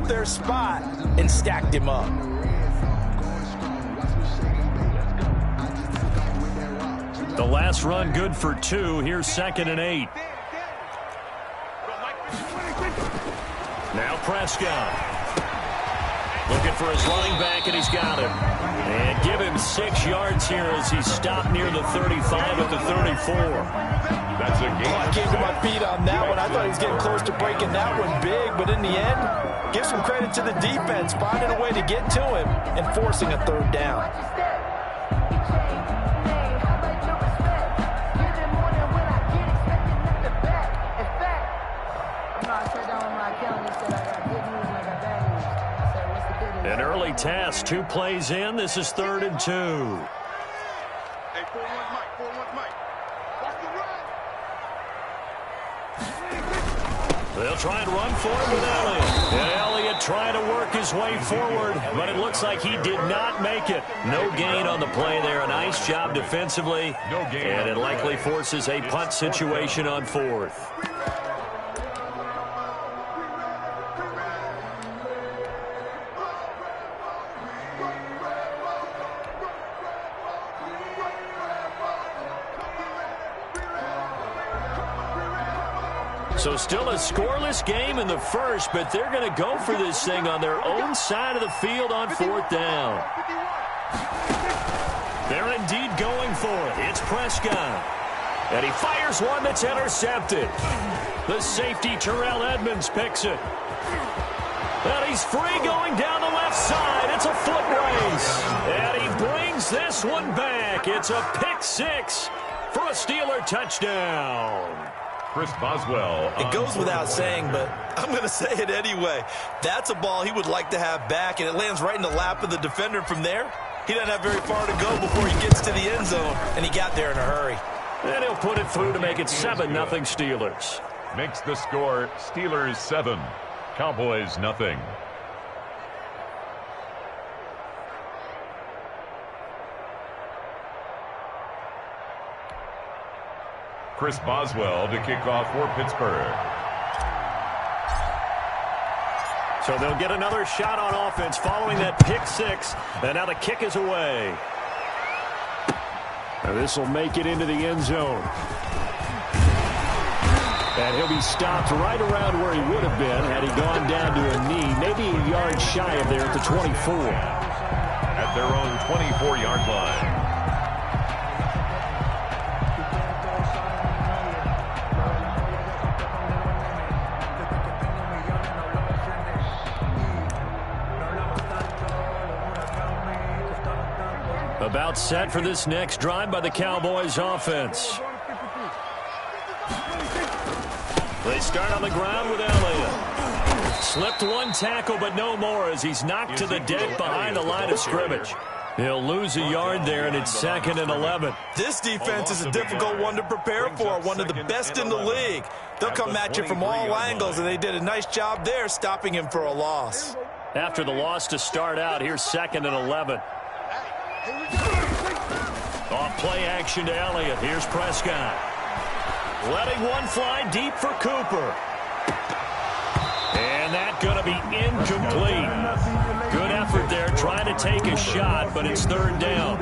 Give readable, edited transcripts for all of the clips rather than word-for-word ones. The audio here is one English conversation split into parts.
up their spot and stacked him up. The last run good for 2. Here's 2nd and 8. Now Prescott. Looking for his running back, and he's got him. And give him 6 yards here as he stopped near the 35 at the 34. That's a game. I came to my feet on that one. I thought he was getting close to breaking that one big, but in the end, give some credit to the defense, finding a way to get to him and forcing a 3rd down. An early task, 2 plays in. This is 3rd and 2. Hey, 4-1 Mike, 4-1 Mike. Watch the run. They'll try and run for him with Elliott. And Elliott trying to work his way forward, but it looks like he did not make it. No gain on the play there. A nice job defensively. No gain. And it likely forces a punt situation on 4th. So still a scoreless game in the first, but they're going to go for this thing on their own side of the field on 4th down. They're indeed going for it. It's Prescott. And he fires one that's intercepted. The safety, Terrell Edmonds, picks it. And he's free going down the left side. It's a foot race. And he brings this one back. It's a pick 6 for a Steeler touchdown. Chris Boswell. It goes without saying, but I'm going to say it anyway. That's a ball he would like to have back, and it lands right in the lap of the defender. From there, he doesn't have very far to go before he gets to the end zone, and he got there in a hurry. And he'll put it through to make it 7-0 Steelers. Makes the score Steelers 7, Cowboys nothing. Chris Boswell to kick off for Pittsburgh. So they'll get another shot on offense following that pick 6. And now the kick is away. And this will make it into the end zone. And he'll be stopped right around where he would have been had he gone down to a knee, maybe a yard shy of there at the 24. At their own 24-yard line. About set for this next drive by the Cowboys offense. They start on the ground with Elliott. Slipped one tackle, but no more as he's knocked to the deck behind the line of scrimmage. He'll lose a yard there, and it's 2nd and 11. This defense is a difficult one to prepare for, one of the best in the league. They'll come at you from all angles, and they did a nice job there stopping him for a loss. After the loss to start out, here's 2nd and 11. Off play action to Elliott. Here's Prescott. Letting one fly deep for Cooper. And that going to be incomplete. Good effort there trying to take a shot, but it's 3rd down.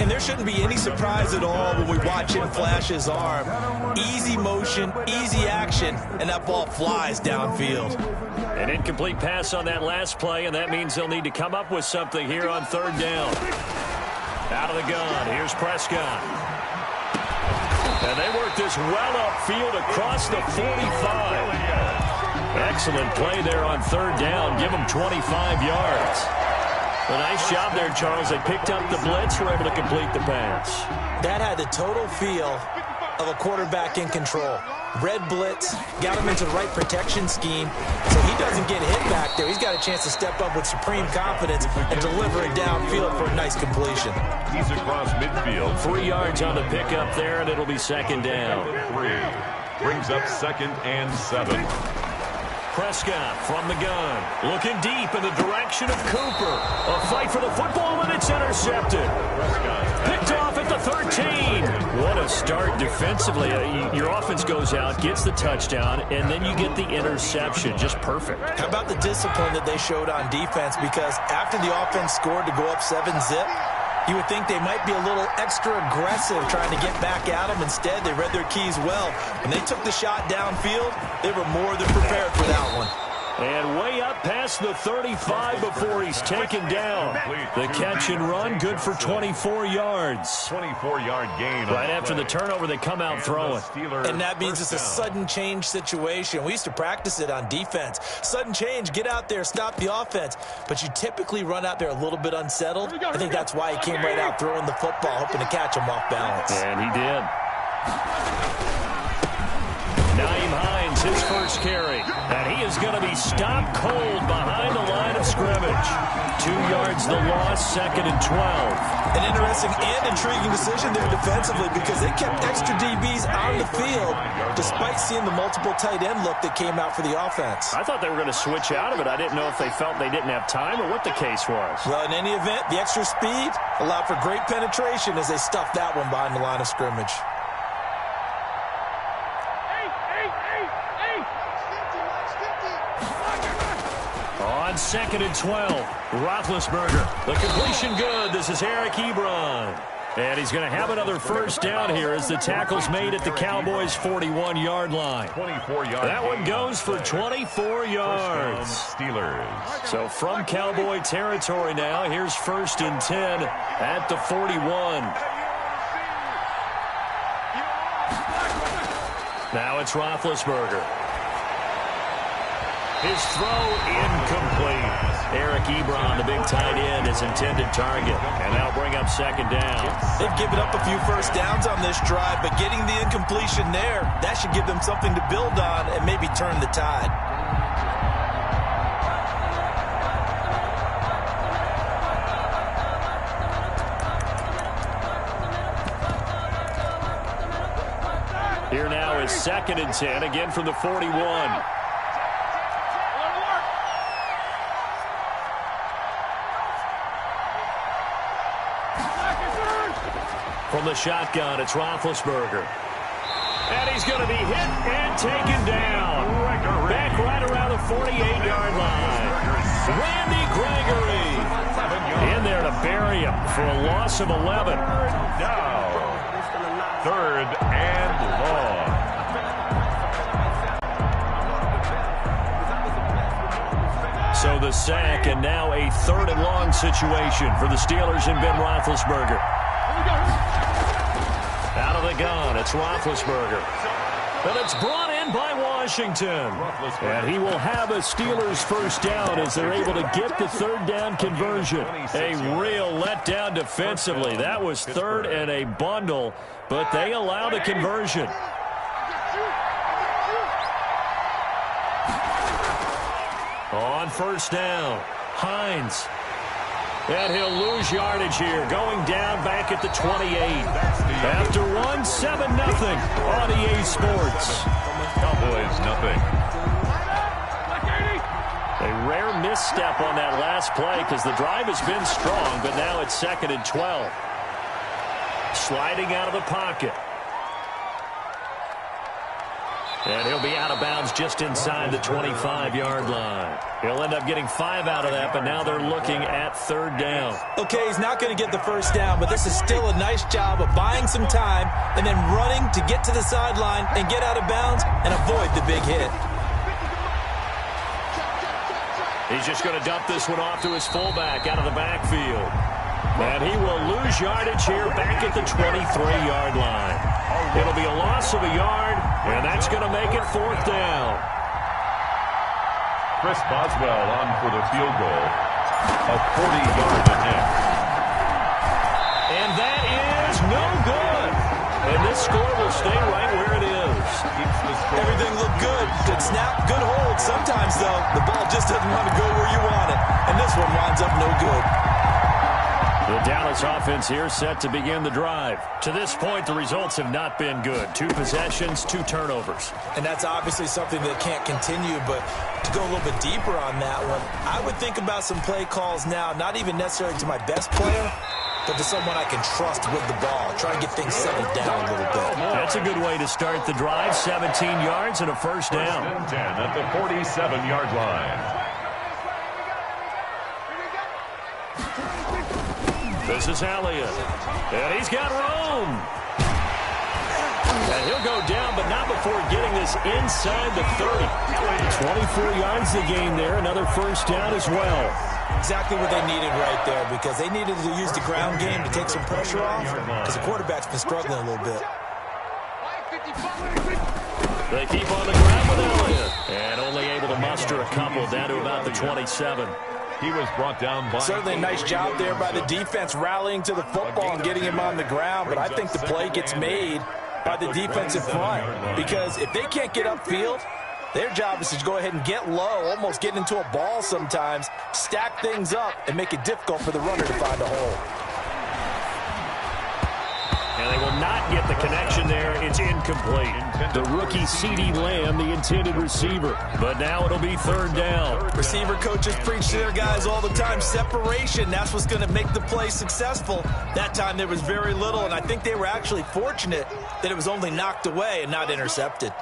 And there shouldn't be any surprise at all when we watch him flash his arm. Easy motion, easy action, and that ball flies downfield. An incomplete pass on that last play, and that means they'll need to come up with something here on 3rd down. Out of the gun, here's Prescott. And they work this well upfield across the 45. Excellent play there on 3rd down. Give them 25 yards. A nice job there, Charles. They picked up the blitz, were able to complete the pass. That had the total feel of a quarterback in control. Red blitz, got him into the right protection scheme, so he doesn't get hit back there. He's got a chance to step up with supreme confidence and deliver it downfield for a nice completion. He's across midfield. 3 yards on the pickup there, and it'll be 2nd down. 3. Brings up 2nd and 7. Prescott from the gun, looking deep in the direction of Cooper. A fight for the football, and it's intercepted. Picked off at the the 13. What a start defensively. Your offense goes out, gets the touchdown, and then you get the interception. Just perfect. How about the discipline that they showed on defense? Because after the offense scored to go up 7-zip, you would think they might be a little extra aggressive trying to get back at them. Instead, they read their keys well. When they took the shot downfield, they were more than prepared for that one. And way up past the 35 before he's taken down. The catch and run, good for 24 yards. 24-yard gain. Right after the turnover, they come out throwing. And that means it's a sudden change situation. We used to practice it on defense. Sudden change, get out there, stop the offense. But you typically run out there a little bit unsettled. I think that's why he came right out throwing the football, hoping to catch him off balance. And he did. Naeem Hines, his first carry. And he is going to be stopped cold behind the line of scrimmage. 2 yards the loss, 2nd and 12. An interesting and intriguing decision there defensively because they kept extra DBs on the field despite seeing the multiple tight end look that came out for the offense. I thought they were going to switch out of it. I didn't know if they felt they didn't have time or what the case was. Well, in any event, the extra speed allowed for great penetration as they stuffed that one behind the line of scrimmage. On 2nd and 12, Roethlisberger. The completion good. This is Eric Ebron. And he's going to have another first down here as the tackle's made at the Cowboys' 41-yard line. 24-yard. That one goes for 24 yards. Steelers. So from Cowboy territory now, here's 1st and 10 at the 41. Now it's Roethlisberger. His throw incomplete. Eric Ebron, the big tight end, his intended target. And that'll bring up 2nd down. They've given up a few first downs on this drive, but getting the incompletion there, that should give them something to build on and maybe turn the tide. Here now is 2nd and 10, again from the 41. From the shotgun, it's Roethlisberger. And he's going to be hit and taken down. Back right around the 48-yard line. Randy Gregory in there to bury him for a loss of 11. Now, 3rd and long. So the sack, and now a 3rd and long situation for the Steelers and Ben Roethlisberger. Out of the gun, it's Roethlisberger. And it's brought in by Washington. And he will have a Steelers first down as they're able to get the 3rd down conversion. A real letdown defensively. That was 3rd and a bundle, but they allow the conversion. On 1st down, Hines. And he'll lose yardage here, going down back at the 28. After one, 7-0 on EA Sports. Cowboys, nothing. A rare misstep on that last play because the drive has been strong, but now it's 2nd and 12. Sliding out of the pocket. And he'll be out of bounds just inside the 25-yard line. He'll end up getting 5 out of that, but now they're looking at 3rd down. Okay, he's not going to get the first down, but this is still a nice job of buying some time and then running to get to the sideline and get out of bounds and avoid the big hit. He's just going to dump this one off to his fullback out of the backfield. And he will lose yardage here back at the 23-yard line. It'll be a loss of a yard, and that's going to make it 4th down. Chris Boswell on for the field goal. A 40-yard attempt. And that is no good. And this score will stay right where it is. Everything looked good. Good snap, good hold. Sometimes, though, the ball just doesn't want to go where you want it. And this one winds up no good. The Dallas offense here set to begin the drive. To this point, the results have not been good. 2 possessions, 2 turnovers. And that's obviously something that can't continue, but to go a little bit deeper on that one, I would think about some play calls now, not even necessarily to my best player, but to someone I can trust with the ball. Try and get things settled down a little bit. That's a good way to start the drive. 17 yards and a first down. First and 10 at the 47-yard line. This is Elliott. And he's got room. And he'll go down, but not before getting this inside the 30. 24 yards to gain there. Another first down as well. Exactly what they needed right there, because they needed to use the ground game to take some pressure off, because the quarterback's been struggling a little bit. They keep on the ground with Elliott. And only able to muster a couple down to about the 27. He was brought down by... Certainly a nice job there by the defense rallying to the football and getting him on the ground, but I think the play gets made by the defensive front, because if they can't get upfield, their job is to go ahead and get low, almost get into a ball sometimes, stack things up, and make it difficult for the runner to find a hole. And they will not get the connection there. It's incomplete. The rookie CeeDee Lamb, the intended receiver. But now it'll be third down. Receiver coaches preach to their guys all the time. Separation, that's what's going to make the play successful. That time there was very little, and I think they were actually fortunate that it was only knocked away and not intercepted.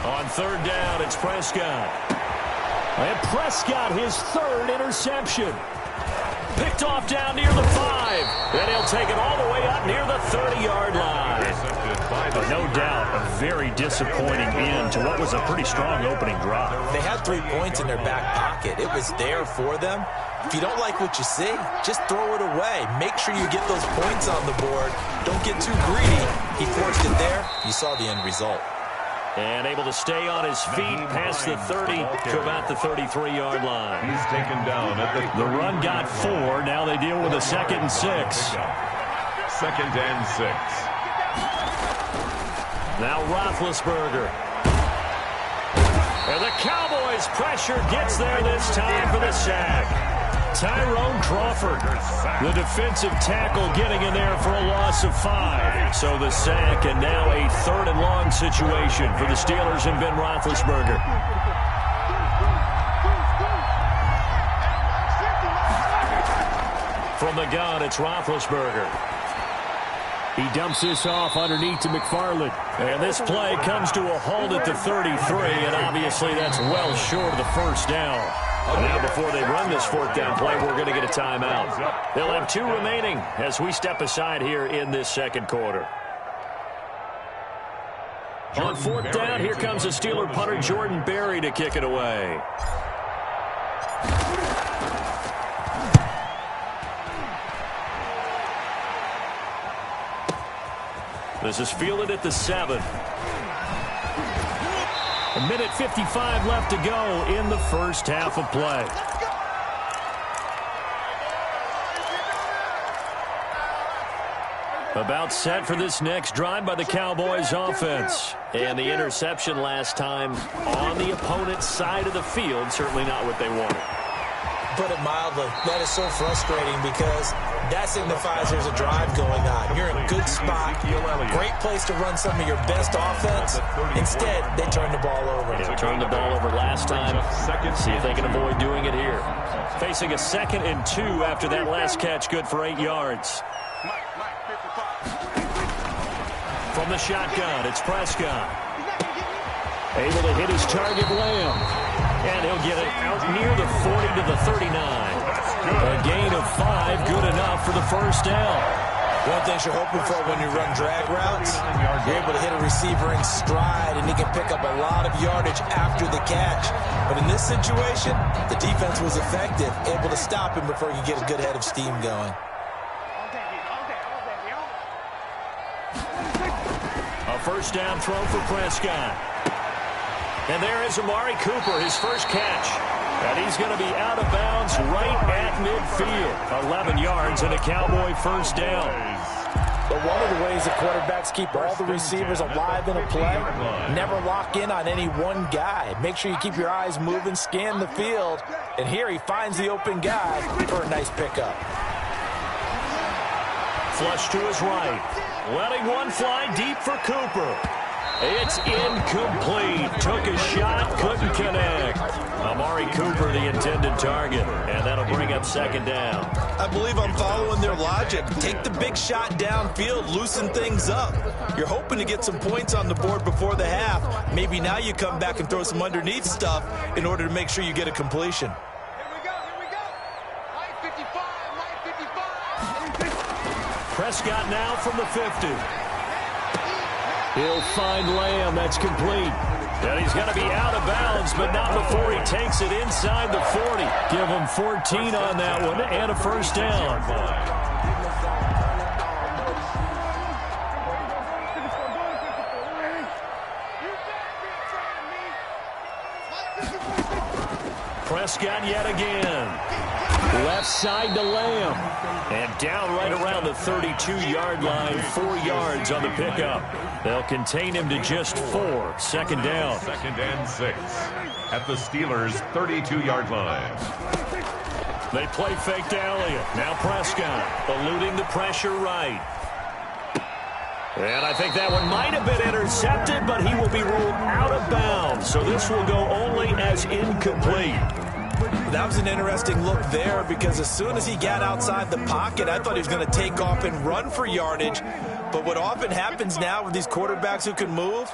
On third down, it's Prescott. And Prescott, his third interception. Picked off down near the 5. Then he'll take it all the way up near the 30-yard line. But no doubt, a very disappointing end to what was a pretty strong opening drive. They had 3 points in their back pocket. It was there for them. If you don't like what you see, just throw it away. Make sure you get those points on the board. Don't get too greedy. He forced it there. You saw the end result. And able to stay on his feet past the 30 to about the 33-yard line. He's taken down at the run got 4. Now they deal with a 2nd and 6. 2nd and 6. Now Roethlisberger. And the Cowboys' pressure gets there this time for the sack. Tyrone Crawford, the defensive tackle, getting in there for a loss of 5. So the sack, and now a 3rd and long situation for the Steelers and Ben Roethlisberger. From the gun, it's Roethlisberger. He dumps this off underneath to McFarland. And this play comes to a halt at the 33, and obviously that's well short of the first down. Now, before they run this 4th down play, we're going to get a timeout. They'll have 2 remaining as we step aside here in this 2nd quarter. On 4th down, here comes the Steeler punter Jordan Berry to kick it away. This is fielded at the 7. A minute 55 left to go in the first half of play. About set for this next drive by the Cowboys offense. And the interception last time on the opponent's side of the field, certainly not what they wanted. Put it mildly, that is so frustrating, because that signifies there's a drive going on. You're in a good spot, great place to run some of your best offense. Instead, they turn the ball over. They turned the ball over last time. See if they can avoid doing it here. Facing a 2nd and 2 after that last catch, good for 8 yards. From the shotgun, it's Prescott. Able to hit his target, Lamb. And he'll get it out near the 40 to the 39. A gain of 5, good enough for the first down. One thing you're hoping for when you run drag routes, you're able to hit a receiver in stride, and he can pick up a lot of yardage after the catch. But in this situation, the defense was effective, able to stop him before you get a good head of steam going. A first down throw for Prescott. And there is Amari Cooper, his first catch. And he's going to be out of bounds right at midfield. 11 yards and a Cowboy first down. But one of the ways the quarterbacks keep all the receivers alive in a play, never lock in on any one guy. Make sure you keep your eyes moving, scan the field. And here he finds the open guy for a nice pickup. Flush to his right. Letting one fly deep for Cooper. It's incomplete. Took a shot, couldn't connect. Amari Cooper, the intended target, and that'll bring up second down. I believe I'm following their logic. Take the big shot downfield, loosen things up. You're hoping to get some points on the board before the half. Maybe now you come back and throw some underneath stuff in order to make sure you get a completion. Prescott now from the 50. He'll find Lamb. That's complete. And he's going to be out of bounds, but not before he takes it inside the 40. Give him 14 on that one and a first down. Prescott yet again. Left side to Lamb. And down right around the 32-yard line, 4 yards on the pickup. They'll contain him to just 4. Second down. 2nd and 6 at the Steelers' 32-yard line. They play fake to Elliott. Now Prescott eluding the pressure right. And I think that one might have been intercepted, but he will be ruled out of bounds. So this will go only as incomplete. That was an interesting look there because as soon as he got outside the pocket, I thought he was going to take off and run for yardage. But what often happens now with these quarterbacks who can move,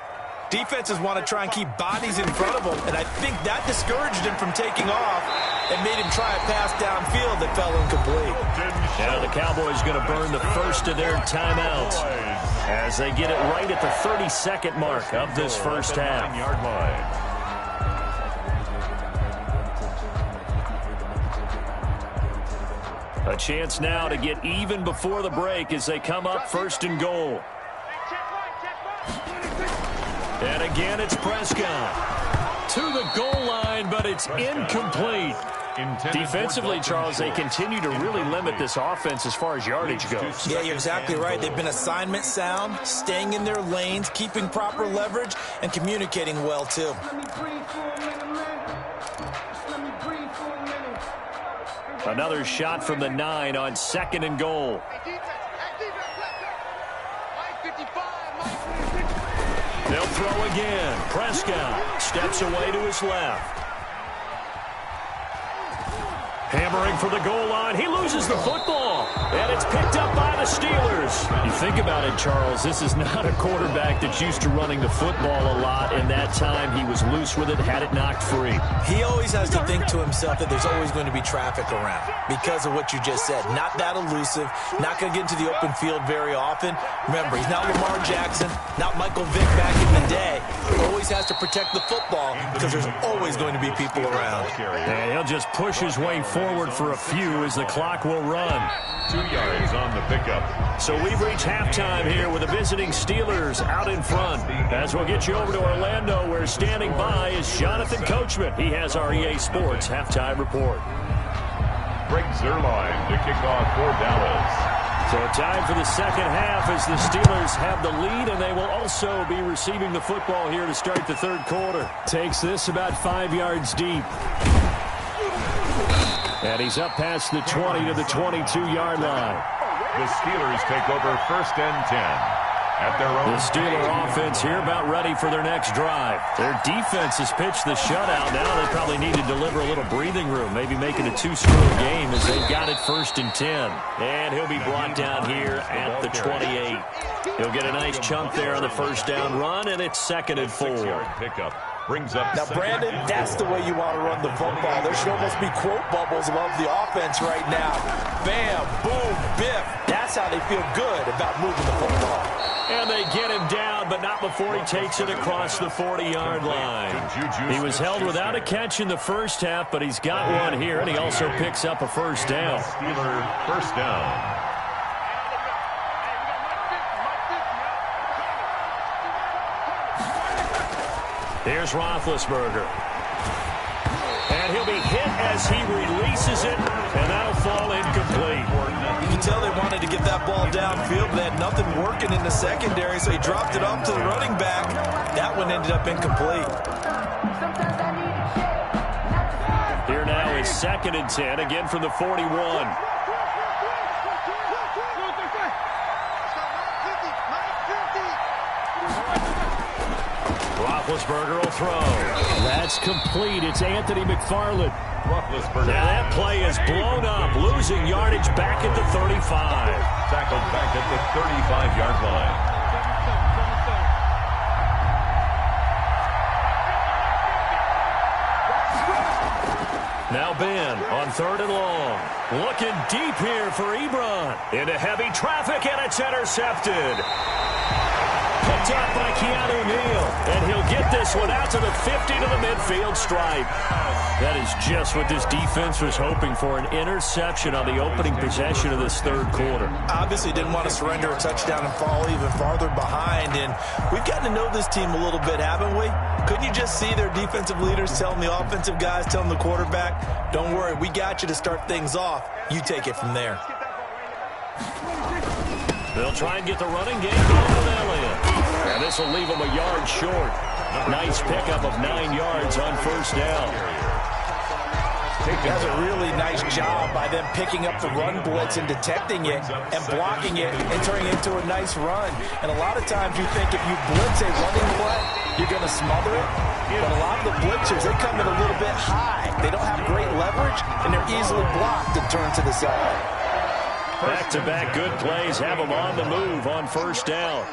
defenses want to try and keep bodies in front of them. And I think that discouraged him from taking off and made him try a pass downfield that fell incomplete. Now the Cowboys going to burn the first of their timeouts as they get it right at the 32nd mark of this first half. Yard line. A chance now to get even before the break as they come up 1st and goal. And again, it's Prescott to the goal line, but it's incomplete. Defensively, Charles, they continue to really limit this offense as far as yardage goes. Yeah, you're exactly right. They've been assignment sound, staying in their lanes, keeping proper leverage, and communicating well, too. Another shot from the 9 on 2nd and goal. They'll throw again. Prescott steps away to his left. Hammering for the goal line. He loses the football. And it's picked up by the Steelers. You think about it, Charles. This is not a quarterback that's used to running the football a lot. And that time he was loose with it, had it knocked free. He always has to think to himself that there's always going to be traffic around because of what you just said. Not that elusive. Not going to get into the open field very often. Remember, he's not Lamar Jackson, not Michael Vick back in the day. He always has to protect the football because there's always going to be people around. And he'll just push his way forward for a few as the clock will run. 2 yards on the pickup. So we've reached halftime here with the visiting Steelers out in front. As we'll get you over to Orlando, where standing by is Jonathan Coachman. He has our EA Sports halftime report. Greg Zuerlein to kick off for Dallas. So time for the second half as the Steelers have the lead, and they will also be receiving the football here to start the third quarter. Takes this about 5 yards deep. And he's up past the 20 to the 22-yard line. The Steelers take over 1st and 10. At their own. The Steeler offense here about ready for their next drive. Their defense has pitched the shutout. Now they probably need to deliver a little breathing room, maybe make it a 2-score game as they've got it 1st and 10. And he'll be brought down here at the 28. He'll get a nice chunk there on the first down run, and it's 2nd and 4. Pickup. Brings up now, Brandon, that's the way you want to run the football. There should almost be quote bubbles above the offense right now. Bam, boom, biff. That's how they feel good about moving the football. And they get him down, but not before he takes it across the 40-yard line. He was held without a catch in the first half, but he's got one here, and he also picks up a first down. Steeler first down. Here's Roethlisberger. And he'll be hit as he releases it, and that'll fall incomplete. You can tell they wanted to get that ball downfield, but they had nothing working in the secondary, so he dropped it off to the running back. That one ended up incomplete. Here now is 2nd and 10, again from the 41. Roethlisberger will throw. That's complete. It's Anthony McFarland. Roethlisberger. Now that play is blown up, losing yardage back at the 35. Tackled back at the 35-yard line. Now Ben on 3rd and long. Looking deep here for Ebron. Into heavy traffic, and it's intercepted. Picked up by Keanu Neal. And he'll get this one out to the 50 to the midfield stripe. That is just what this defense was hoping for, an interception on the opening possession of this third quarter. Obviously didn't want to surrender a touchdown and fall even farther behind. And we've gotten to know this team a little bit, haven't we? Couldn't you just see their defensive leaders telling the offensive guys, telling the quarterback, don't worry, we got you to start things off. You take it from there. They'll try and get the running game going with Elliott. And this will leave them a yard short. Nice pickup of 9 yards on first down. That's a really nice job by them picking up the run blitz and detecting it and blocking it and turning it into a nice run. And a lot of times you think if you blitz a running play, you're going to smother it. But a lot of the blitzers, they come in a little bit high. They don't have great leverage, and they're easily blocked and turned to the side. Back-to-back good plays have them on the move on first down.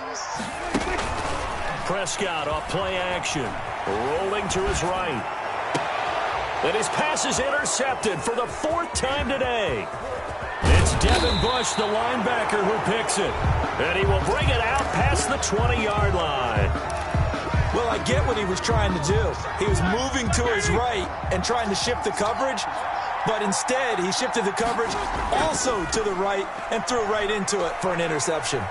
Prescott off play action. Rolling to his right. And his pass is intercepted for the 4th time today. It's Devin Bush, the linebacker, who picks it. And he will bring it out past the 20-yard line. Well, I get what he was trying to do. He was moving to his right and trying to shift the coverage. But instead, he shifted the coverage also to the right and threw right into it for an interception.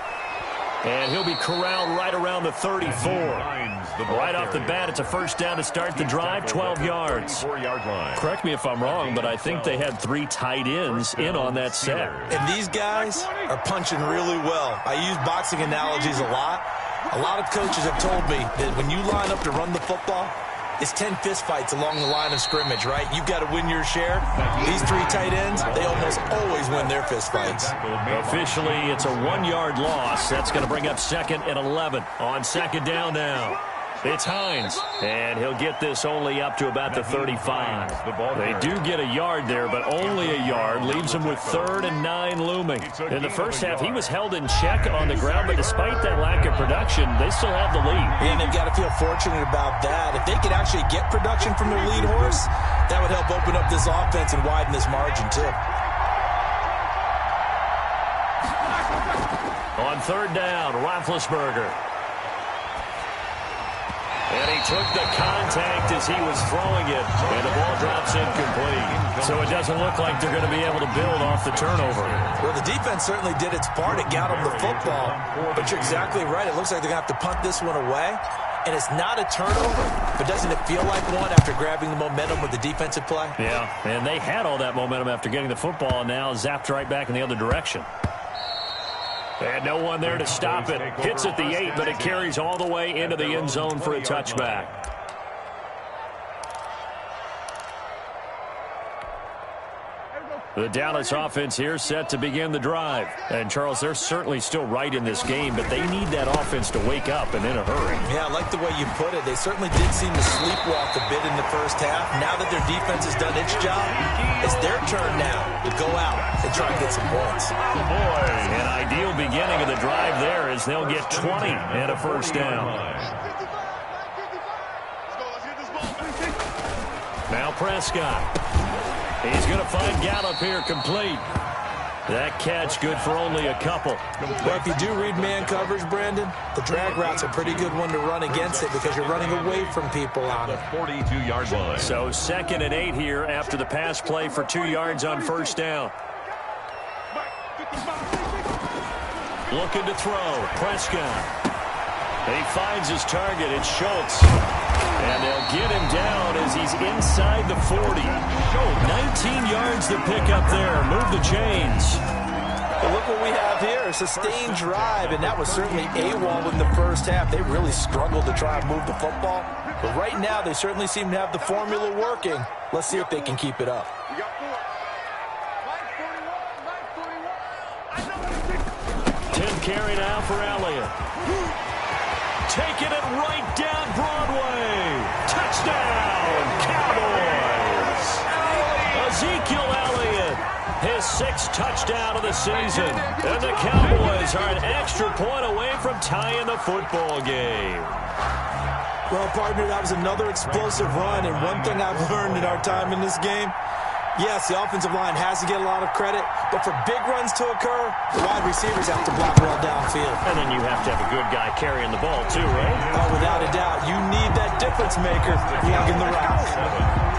And he'll be corralled right around the 34. Right off the bat, it's a first down to start the drive, 12 yards. Correct me if I'm wrong, but I think they had 3 tight ends in on that set. And these guys are punching really well. I use boxing analogies a lot. A lot of coaches have told me that when you line up to run the football, it's 10 fistfights along the line of scrimmage, right? You've got to win your share. These 3 tight ends, they almost always win their fistfights. Officially, it's a 1-yard loss. That's going to bring up 2nd and 11 on 2nd down now. It's Hines, and he'll get this only up to about the 35. They do get a yard there, but only a yard. Leaves him with 3rd and 9 looming. In the first half, he was held in check on the ground, but despite that lack of production, they still have the lead. And they've got to feel fortunate about that. If they could actually get production from their lead horse, that would help open up this offense and widen this margin, too. On 3rd down, Roethlisberger. And he took the contact as he was throwing it, and the ball drops incomplete. So it doesn't look like they're going to be able to build off the turnover. Well, the defense certainly did its part. It got them the football. But you're exactly right. It looks like they're going to have to punt this one away. And it's not a turnover, but doesn't it feel like one after grabbing the momentum with the defensive play? Yeah, and they had all that momentum after getting the football, and now zapped right back in the other direction. And no one there to stop it. Hits at the 8, but it carries all the way into the end zone for a touchback. The Dallas offense here set to begin the drive. And, Charles, they're certainly still right in this game, but they need that offense to wake up and in a hurry. Yeah, I like the way you put it. They certainly did seem to sleepwalk a bit in the first half. Now that their defense has done its job, it's their turn now to go out and try and get some points. An ideal beginning of the drive there as they'll get 20 and a first down. Now Prescott. He's going to find Gallup here complete. That catch good for only a couple. Well, if you do read man coverage, Brandon, the drag route's a pretty good one to run against it because you're running away from people on it. 42-yard line. So 2nd and 8 here after the pass play for 2 yards on first down. Looking to throw. Prescott. He finds his target. It's Schultz. And they'll get him down as he's inside the 40. 19 yards to pick up there. Move the chains. But look what we have here. A sustained drive, and that was certainly AWOL in the first half. They really struggled to try and move the football. But right now, they certainly seem to have the formula working. Let's see if they can keep it up. 10th carry now for Elliott. Taking it right down Broadway. his 6th touchdown of the season. And the Cowboys are an extra point away from tying the football game. Well, partner, that was another explosive run, and one thing I've learned in our time in this game, yes, the offensive line has to get a lot of credit, but for big runs to occur, the wide receivers have to block well downfield. And then you have to have a good guy carrying the ball too, right? Oh, without a doubt. You need that difference maker lugging the rock.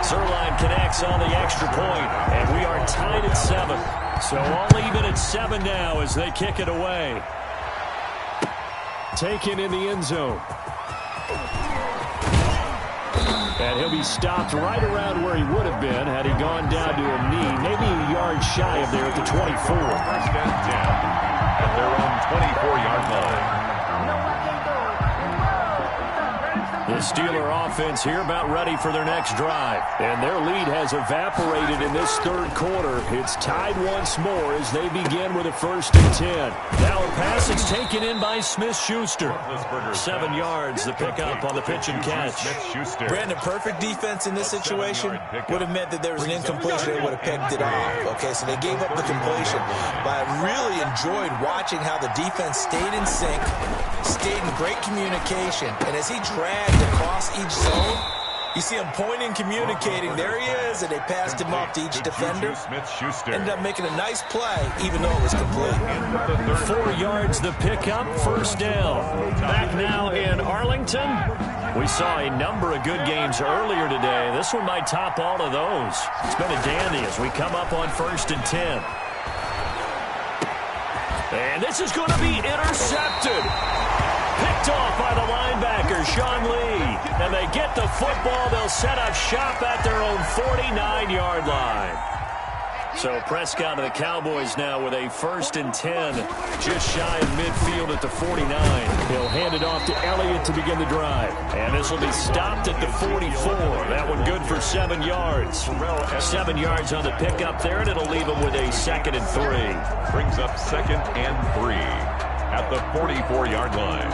Zerline connects on the extra point, and we are tied at 7. So all even at 7 now as they kick it away. Taken in the end zone. And he'll be stopped right around where he would have been had he gone down to a knee, maybe a yard shy of there at the 24. First and 10 at their own 24-yard line. The Steeler offense here about ready for their next drive. And their lead has evaporated in this third quarter. It's tied once more as they begin with a 1st and 10. Now a pass is taken in by Smith-Schuster. 7 yards, the pickup on the pitch and catch. Brandon, perfect defense in this situation would have meant that there was an incompletion. They would have picked it off. Okay, so they gave up the completion. But I really enjoyed watching how the defense stayed in sync, stayed in great communication. And as he dragged across each zone, you see him pointing, communicating. There he is, and they passed him off to each defender. Ended up making a nice play, even though it was complete. 4 yards the pickup, 1st down. Back now in Arlington. We saw a number of good games earlier today. This one might top all of those. It's been a dandy as we come up on 1st and 10. And this is going to be intercepted. Picked off by the linebacker, Sean Lee. And they get the football. They'll set up shop at their own 49-yard line. So Prescott and the Cowboys now with a 1st and 10, just shy of midfield at the 49. He'll hand it off to Elliott to begin the drive. And this will be stopped at the 44. That one good for 7 yards. 7 yards on the pickup there, and it'll leave him with a 2nd and 3. Brings up 2nd and 3 at the 44-yard line.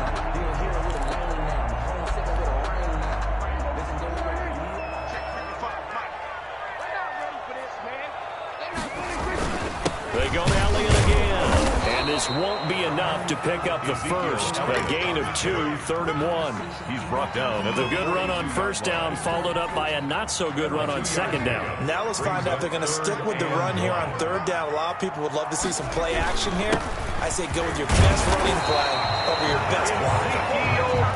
They go to Elliott again. And this won't be enough to pick up the first. A gain of 2, 3rd and 1. He's brought down. The good run on 1st down followed up by a not-so-good run on 2nd down. Now let's find out if they're going to stick with the run here on 3rd down. A lot of people would love to see some play action here. I say go with your best running play over your best block.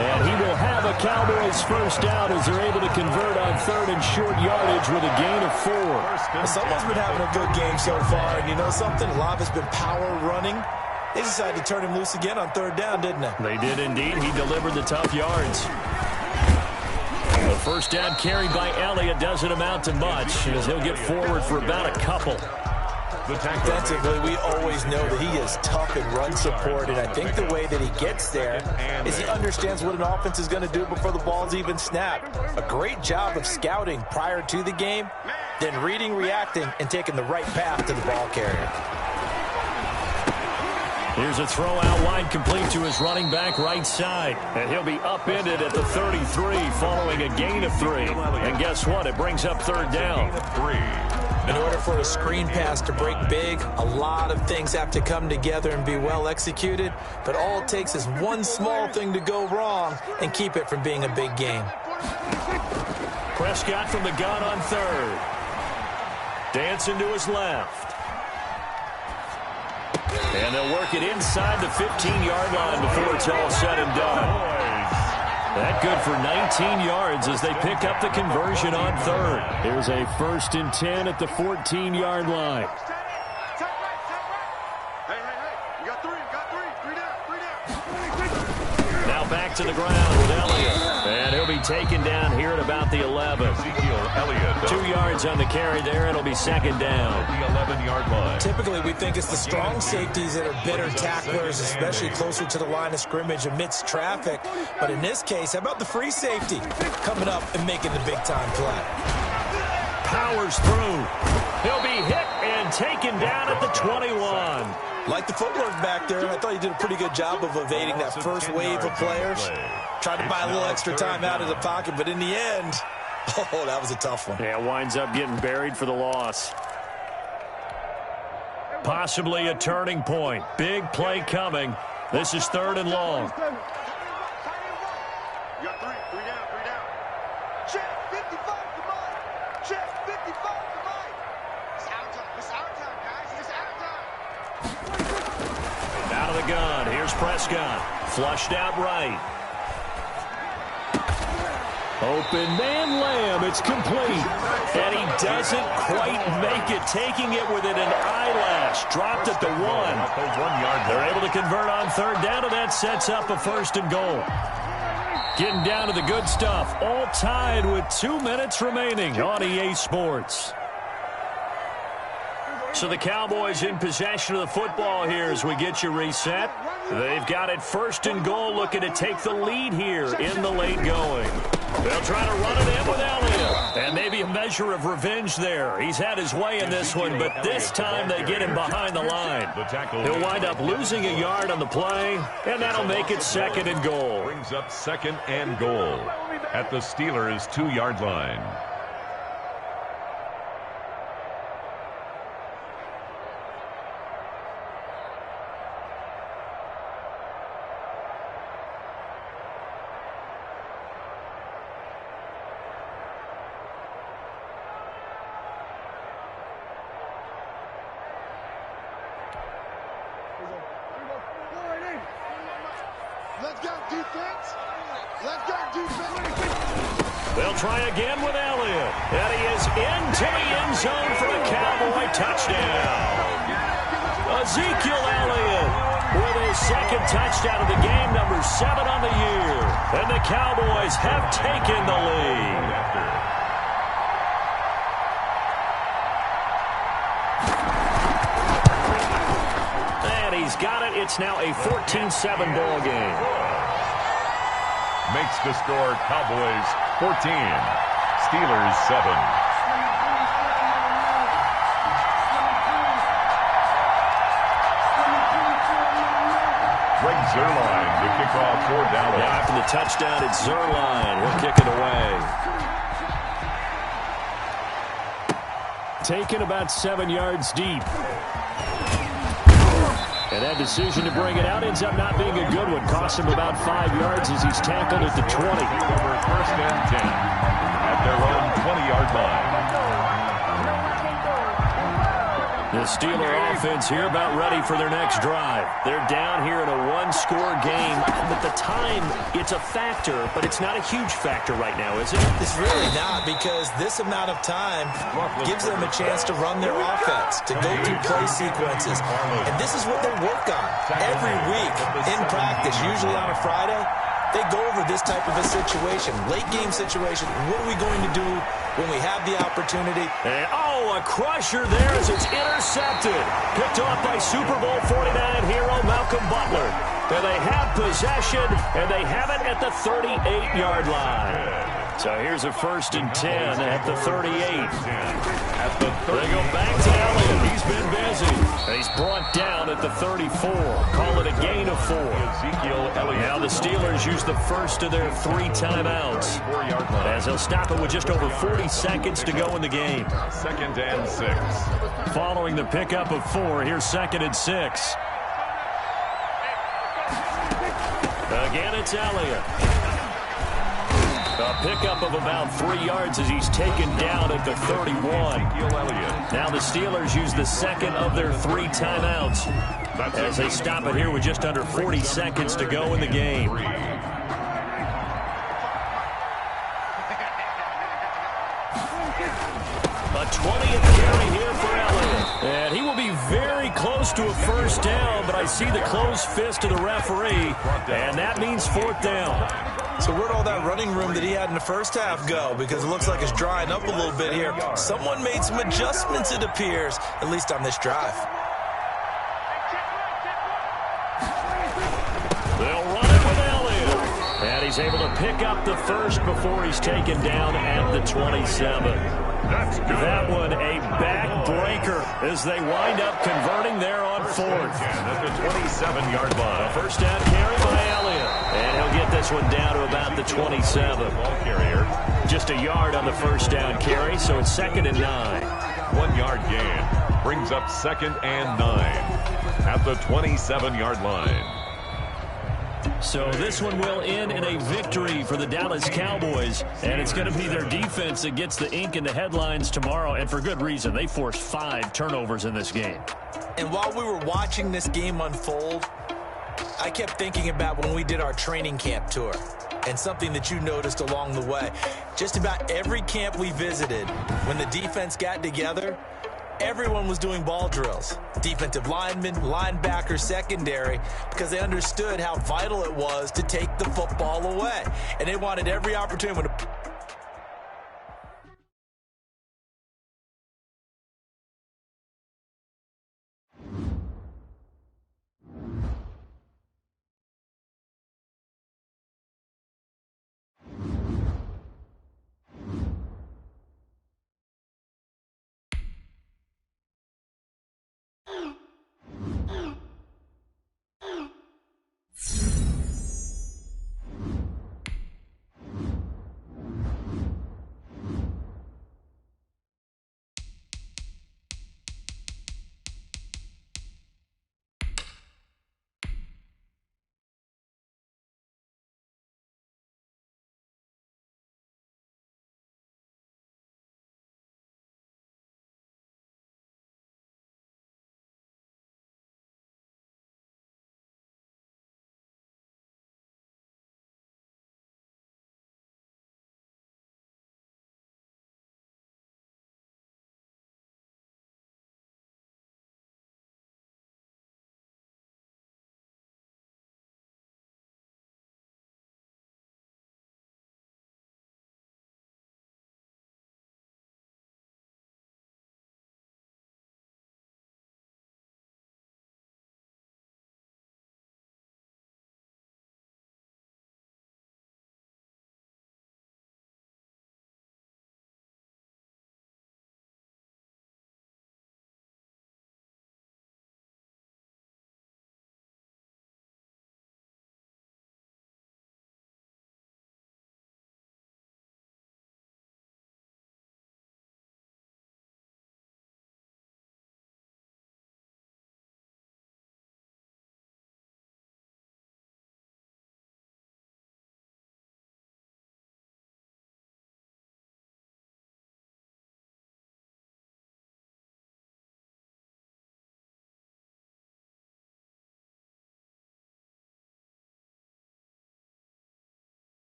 And he will have a Cowboys 1st down as they're able to convert on 3rd and short yardage with a gain of 4. Someone's been having a good game so far, and you know something? A lot of it's been power running. They decided to turn him loose again on 3rd down, didn't they? They did indeed. He delivered the tough yards. The 1st down carried by Elliott doesn't amount to much as he'll get forward for about a couple. Defensively, we always know that he is tough in run support, and I think the way that he gets there is he understands what an offense is going to do before the ball's even snapped. A great job of scouting prior to the game, then reading, reacting, and taking the right path to the ball carrier. Here's a throw out wide complete to his running back right side. And he'll be upended at the 33 following a gain of 3. And guess what? It brings up 3rd down. In order for a screen pass to break big, a lot of things have to come together and be well executed. But all it takes is one small thing to go wrong and keep it from being a big game. Prescott from the gun on 3rd. Dancing to his left. And they'll work it inside the 15-yard line before it's all said and done. That good for 19 yards as they pick up the conversion on 3rd. Here's a 1st and 10 at the 14-yard line. Now back to the ground with Elliott. And he'll be taken down here at about the 11. 2 yards on the carry there. It'll be 2nd down. The 11-yard line. Typically, we think it's the strong safeties that are better tacklers, especially closer to the line of scrimmage amidst traffic. But in this case, how about the free safety coming up and making the big-time play? Powers through. He'll be hit and taken down at the 21. Like the footwork back there, I thought he did a pretty good job of evading that first wave of players. Tried to buy a little extra time out of the pocket, but in the end, oh, that was a tough one. Yeah, winds up getting buried for the loss. Possibly a turning point. Big play coming. This is 3rd and long. You got three down. Check, 55 to Mike. Check, 55 to Mike. It's our time, guys. It's our time. Out of the gun. Here's Prescott. Flushed out right. Open man Lamb. It's complete. And he doesn't quite make it. Taking it within an eyelash. Dropped at the 1. They're able to convert on 3rd down, and that sets up a 1st and goal. Getting down to the good stuff. All tied with 2 minutes remaining on EA Sports. So the Cowboys in possession of the football here as we get you reset. They've got it 1st and goal, looking to take the lead here in the late going. They'll try to run it in with Elliott. And maybe a measure of revenge there. He's had his way in this one, but this time they get him behind the line. He'll wind up losing a yard on the play, and that'll make it 2nd and goal. Brings up 2nd and goal at the Steelers' 2-yard line. Let's go, defense. Let's go, defense. They'll try again with Elliott. And he is into the end zone for a Cowboy touchdown. Ezekiel Elliott with his 2nd touchdown of the game, number 7 on the year. And the Cowboys have taken the lead. He's got it. It's now a 14-7 ball game. Makes the score Cowboys 14, Steelers 7. Greg Zuerlein to kick off for Dallas. Yeah, after the touchdown, it's Zuerlein. He'll kick it away. Taken about 7 yards deep. And that decision to bring it out ends up not being a good one. Costs him about 5 yards as he's tackled at the 20. Over 1st and 10 at their own 20-yard line. The Steeler offense here about ready for their next drive. They're down here in a 1-score game. But the time, it's a factor, but it's not a huge factor right now, is it? It's really not, because this amount of time gives them a chance to run their offense, to go through play sequences. And this is what they work on every week in practice, usually on a Friday. They go over this type of a situation, late game situation. What are we going to do when we have the opportunity? And, a crusher there as it's intercepted. Picked off by Super Bowl 49 hero Malcolm Butler. And they have possession, and they have it at the 38-yard line. So here's a 1st and 10 at the 38. They go back to Elliott. He's been busy. And he's brought down at the 34. Call it a gain of 4. Ezekiel Elliott. Now the Steelers use the first of their 3 timeouts, as they'll stop it with just over 40 seconds to go in the game. 2nd and 6. Following the pickup of 4, here's 2nd and 6. Again, it's Elliott. A pickup of about 3 yards as he's taken down at the 31. Now the Steelers use the 2nd of their 3 timeouts as they stop it here with just under 40 seconds to go in the game. A 20th carry here for Elliott. And he will be very close to a 1st down, but I see the closed fist of the referee, and that means 4th down. So where'd all that running room that he had in the first half go? Because it looks like it's drying up a little bit here. Someone made some adjustments, it appears, at least on this drive. They'll run it with Elliott. And he's able to pick up the 1st before he's taken down at the 27. That one a backbreaker as they wind up converting there on 4th. At the 27-yard line. A 1st down carry by Elliott. And he'll get this one down to about the 27. Ball carrier. Just a yard on the 1st down carry, so it's 2nd and 9. 1-yard gain. brings up 2nd and 9 at the 27-yard line. So this one will end in a victory for the Dallas Cowboys, and it's going to be their defense that gets the ink in the headlines tomorrow, and for good reason. They forced 5 turnovers in this game. And while we were watching this game unfold, I kept thinking about when we did our training camp tour and something that you noticed along the way. Just about every camp we visited, when the defense got together, everyone was doing ball drills. Defensive linemen, linebackers, secondary, because they understood how vital it was to take the football away. And they wanted every opportunity to